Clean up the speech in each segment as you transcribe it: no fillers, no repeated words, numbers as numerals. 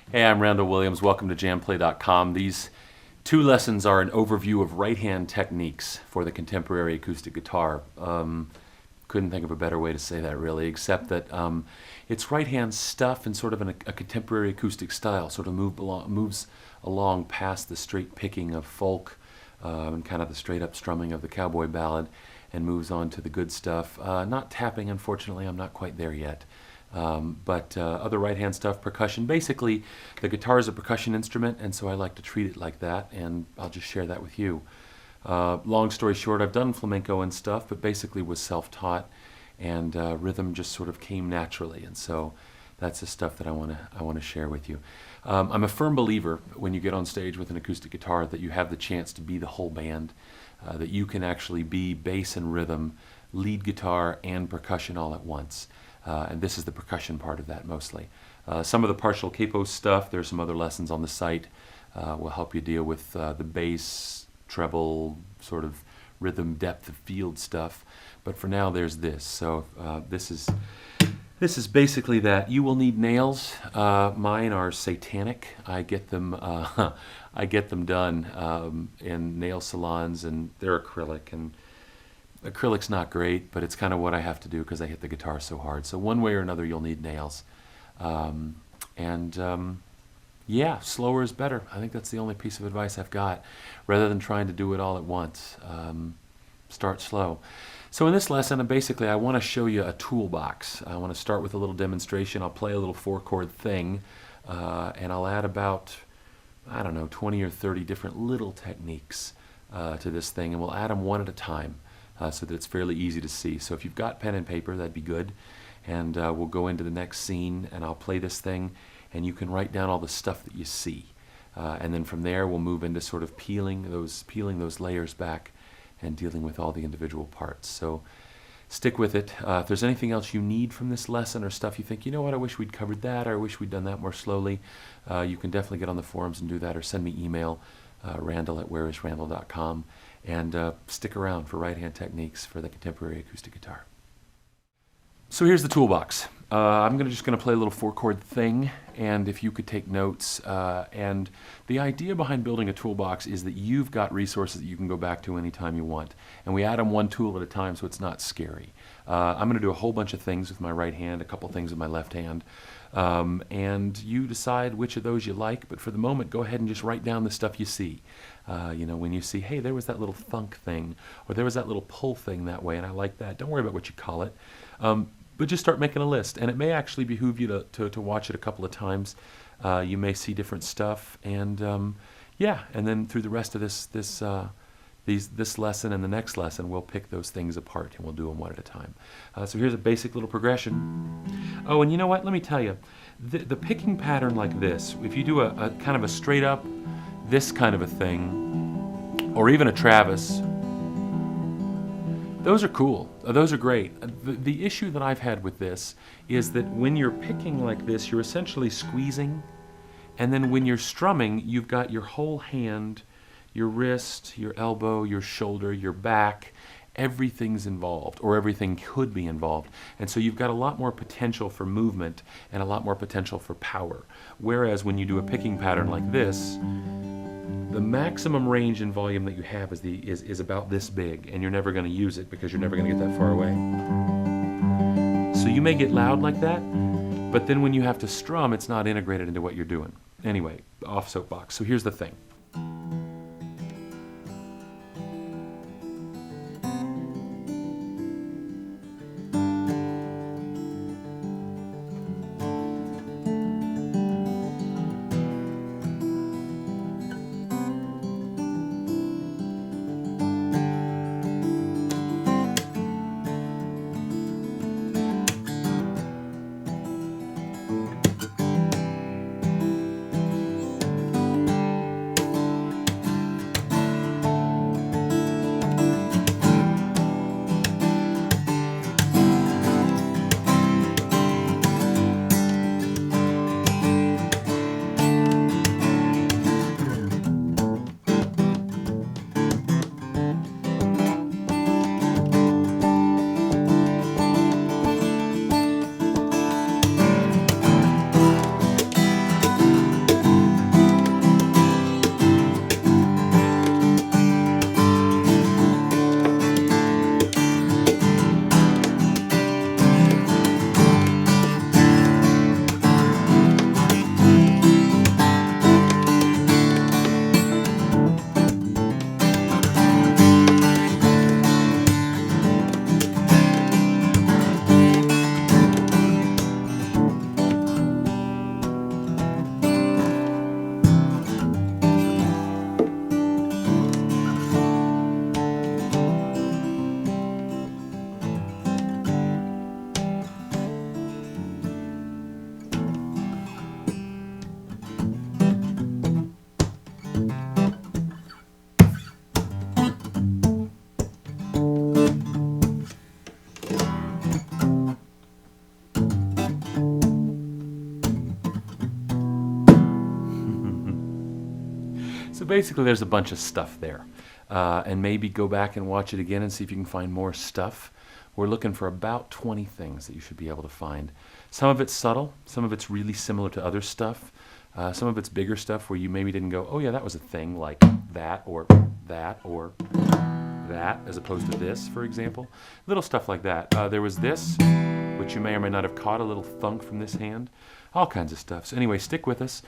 Hey, I'm Randall Williams. Welcome to JamPlay.com. These two lessons are an overview of right-hand techniques for the contemporary acoustic guitar. Couldn't think of a better way to say that, really, except that it's right-hand stuff in sort of a contemporary acoustic style, sort of moves along past the straight picking of folk and kind of the straight-up strumming of the cowboy ballad, and moves on to the good stuff. Not tapping, unfortunately. I'm not quite there yet. But other right-hand stuff, percussion. Basically, the guitar is a percussion instrument, and so I like to treat it like that, and I'll just share that with you. Long story short, I've done flamenco and stuff, but basically was self-taught, and rhythm just sort of came naturally, and so that's the stuff that I want to share with you. I'm a firm believer when you get on stage with an acoustic guitar that you have the chance to be the whole band, that you can actually be bass and rhythm, lead guitar, and percussion all at once. And this is the percussion part of that mostly. Some of the partial capo stuff, there's some other lessons on the site, will help you deal with the bass, treble, sort of rhythm, depth of field stuff. But for now, there's this. So this is basically that. You will need nails. Mine are satanic. I get them done in nail salons, and they're acrylic, and acrylic's not great, but it's kind of what I have to do because I hit the guitar so hard. So one way or another, you'll need nails. Yeah, slower is better. I think that's the only piece of advice I've got. Rather than trying to do it all at once, start slow. So in this lesson, basically, I want to show you a toolbox. I want to start with a little demonstration. I'll play a little 4-chord thing, and I'll add about, I don't know, 20 or 30 different little techniques to this thing, and we'll add them one at a time. So that it's fairly easy to see. So if you've got pen and paper, that'd be good. And we'll go into the next scene, and I'll play this thing, and you can write down all the stuff that you see. And then from there, we'll move into sort of peeling those layers back and dealing with all the individual parts. So stick with it. If there's anything else you need from this lesson or stuff you think, you know what, I wish we'd covered that, or I wish we'd done that more slowly, you can definitely get on the forums and do that, or send me email, Randall@whereisrandall.com. And stick around for right-hand techniques for the contemporary acoustic guitar. So here's the toolbox. I'm just going to play a little 4-chord thing, and if you could take notes. And the idea behind building a toolbox is that you've got resources that you can go back to anytime you want. And we add them one tool at a time, so it's not scary. I'm going to do a whole bunch of things with my right hand, a couple things with my left hand. And you decide which of those you like, but for the moment, go ahead and just write down the stuff you see. When you see, hey, there was that little thunk thing, or there was that little pull thing that way, and I like that. Don't worry about what you call it, but just start making a list. And it may actually behoove you to watch it a couple of times. You may see different stuff, and yeah, and then through the rest of this lesson and the next lesson, we'll pick those things apart, and we'll do them one at a time. So here's a basic little progression. Oh, and you know what? Let me tell you, the picking pattern like this, if you do a kind of a straight up, this kind of a thing, or even a Travis, those are cool. Those are great. The issue that I've had with this is that when you're picking like this, you're essentially squeezing, and then when you're strumming, you've got your whole hand, your wrist, your elbow, your shoulder, your back, everything's involved, or everything could be involved. And so you've got a lot more potential for movement and a lot more potential for power. Whereas when you do a picking pattern like this, the maximum range and volume that you have is about this big, and you're never going to use it because you're never going to get that far away. So you may get loud like that, but then when you have to strum, it's not integrated into what you're doing. Anyway, off soapbox. So here's the thing. So basically there's a bunch of stuff there. And maybe go back and watch it again and see if you can find more stuff. We're looking for about 20 things that you should be able to find. Some of it's subtle, some of it's really similar to other stuff. Some of it's bigger stuff where you maybe didn't go, oh yeah, that was a thing, like that, or that, or that, as opposed to this, for example. Little stuff like that. There was this, which you may or may not have caught, a little thunk from this hand. All kinds of stuff. So anyway, stick with us.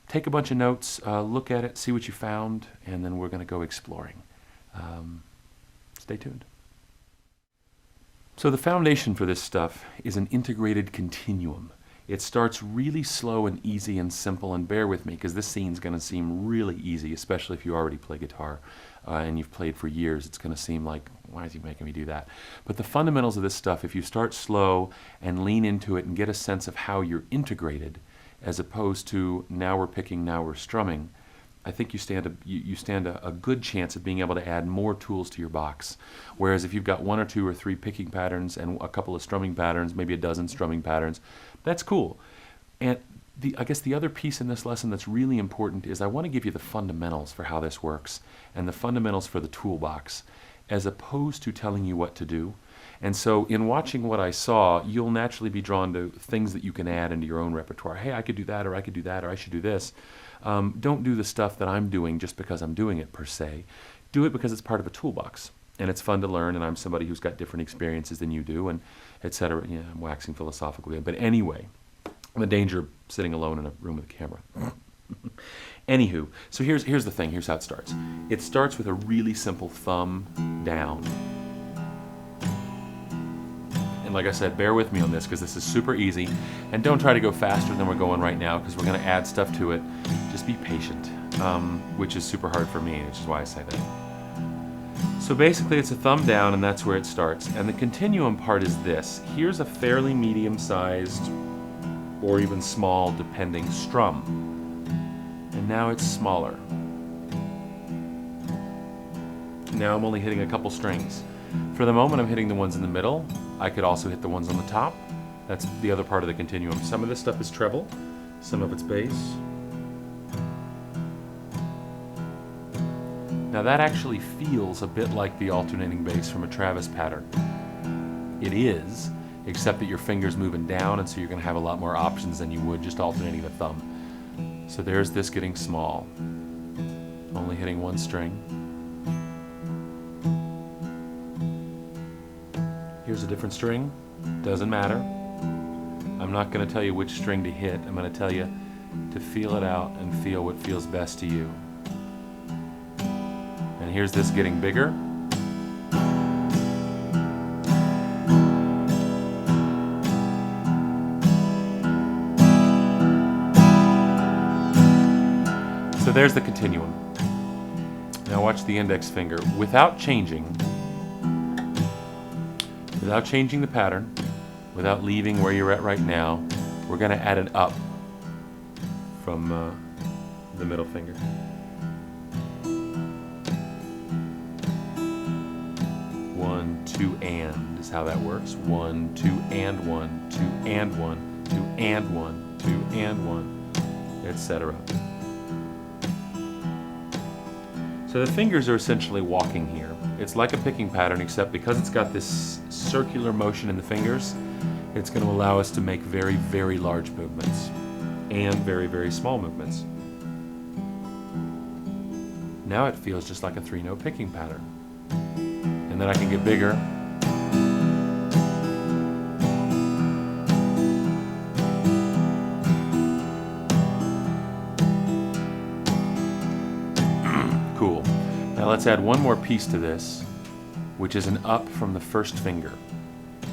Take a bunch of notes, look at it, see what you found, and then we're going to go exploring. Stay tuned. So the foundation for this stuff is an integrated continuum. It starts really slow and easy and simple, and bear with me because this scene's going to seem really easy, especially if you already play guitar and you've played for years. It's going to seem like, why is he making me do that? But the fundamentals of this stuff, if you start slow and lean into it and get a sense of how you're integrated, as opposed to now we're picking, now we're strumming, I think you stand a good chance of being able to add more tools to your box. Whereas if you've got 1 or 2 or 3 picking patterns and a couple of strumming patterns, maybe a dozen strumming patterns, that's cool. And I guess the other piece in this lesson that's really important is I want to give you the fundamentals for how this works and the fundamentals for the toolbox, as opposed to telling you what to do. And so in watching what I saw, you'll naturally be drawn to things that you can add into your own repertoire. Hey, I could do that, or I could do that, or I should do this. Don't do the stuff that I'm doing just because I'm doing it, per se. Do it because it's part of a toolbox. And it's fun to learn, and I'm somebody who's got different experiences than you do, and et cetera. Yeah, I'm waxing philosophical. But anyway, the danger of sitting alone in a room with a camera. Anywho, so here's the thing. Here's how it starts. It starts with a really simple thumb down. And like I said, bear with me on this because this is super easy. And don't try to go faster than we're going right now because we're going to add stuff to it. Just be patient, which is super hard for me, which is why I say that. So basically it's a thumb down, and that's where it starts. And the continuum part is this. Here's a fairly medium-sized or even small, depending, strum. And now it's smaller. Now I'm only hitting a couple strings. For the moment, I'm hitting the ones in the middle. I could also hit the ones on the top. That's the other part of the continuum. Some of this stuff is treble, some of it's bass. Now that actually feels a bit like the alternating bass from a Travis pattern. It is, except that your finger's moving down, and so you're going to have a lot more options than you would just alternating the thumb. So there's this getting small, only hitting one string. Here's a different string, doesn't matter. I'm not going to tell you which string to hit. I'm going to tell you to feel it out and feel what feels best to you. And here's this getting bigger. So there's the continuum. Now watch the index finger. Without changing the pattern, without leaving where you're at right now, we're going to add an up from the middle finger. One, two, and is how that works. 1, 2, and 1, 2, and 1, 2, and 1, 2, and 1, etc. So the fingers are essentially walking here. It's like a picking pattern, except because it's got this circular motion in the fingers, it's going to allow us to make very, very large movements and very, very small movements. Now it feels just like a 3-note picking pattern. And then I can get bigger. Cool. Now let's add one more piece to this, which is an up from the first finger,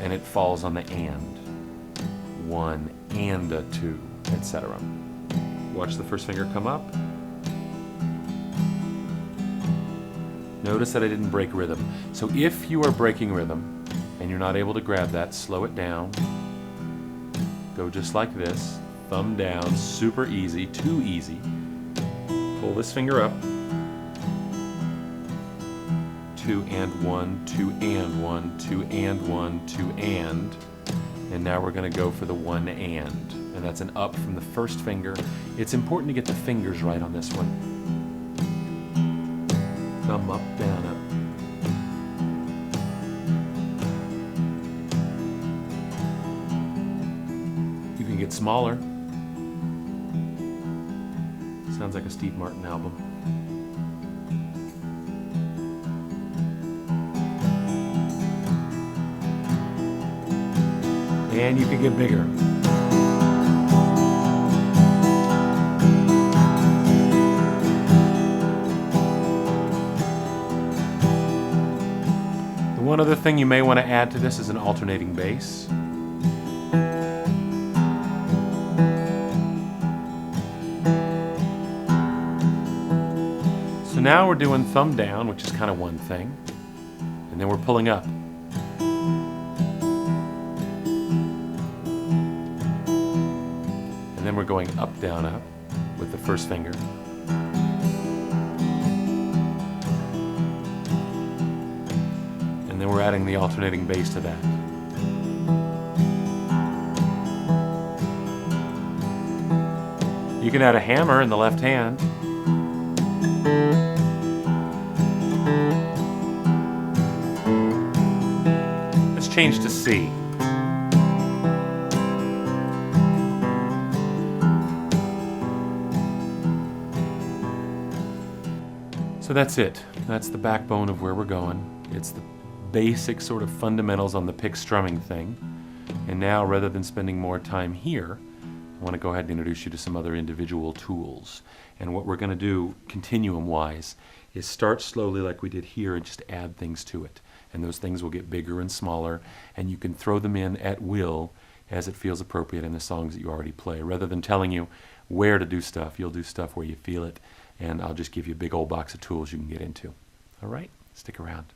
and it falls on the and. 1 and a 2, etc. Watch the first finger come up. Notice that I didn't break rhythm. So if you are breaking rhythm and you're not able to grab that, slow it down. Go just like this, thumb down, super easy, too easy. Pull this finger up. 2 and 1, 2 and 1, 2 and 1, 2 and. And now we're going to go for the 1 and that's an up from the first finger. It's important to get the fingers right on this one. Thumb up, down, up. You can get smaller. Sounds like a Steve Martin album. And you can get bigger. The one other thing you may want to add to this is an alternating bass. So now we're doing thumb down, which is kind of one thing, and then we're pulling up. And then we're going up, down, up with the first finger. And then we're adding the alternating bass to that. You can add a hammer in the left hand. Let's change to C. So that's it. That's the backbone of where we're going. It's the basic sort of fundamentals on the pick strumming thing. And now, rather than spending more time here, I want to go ahead and introduce you to some other individual tools. And what we're going to do, continuum-wise, is start slowly like we did here and just add things to it. And those things will get bigger and smaller, and you can throw them in at will as it feels appropriate in the songs that you already play. Rather than telling you where to do stuff, you'll do stuff where you feel it, and I'll just give you a big old box of tools you can get into. All right? Stick around.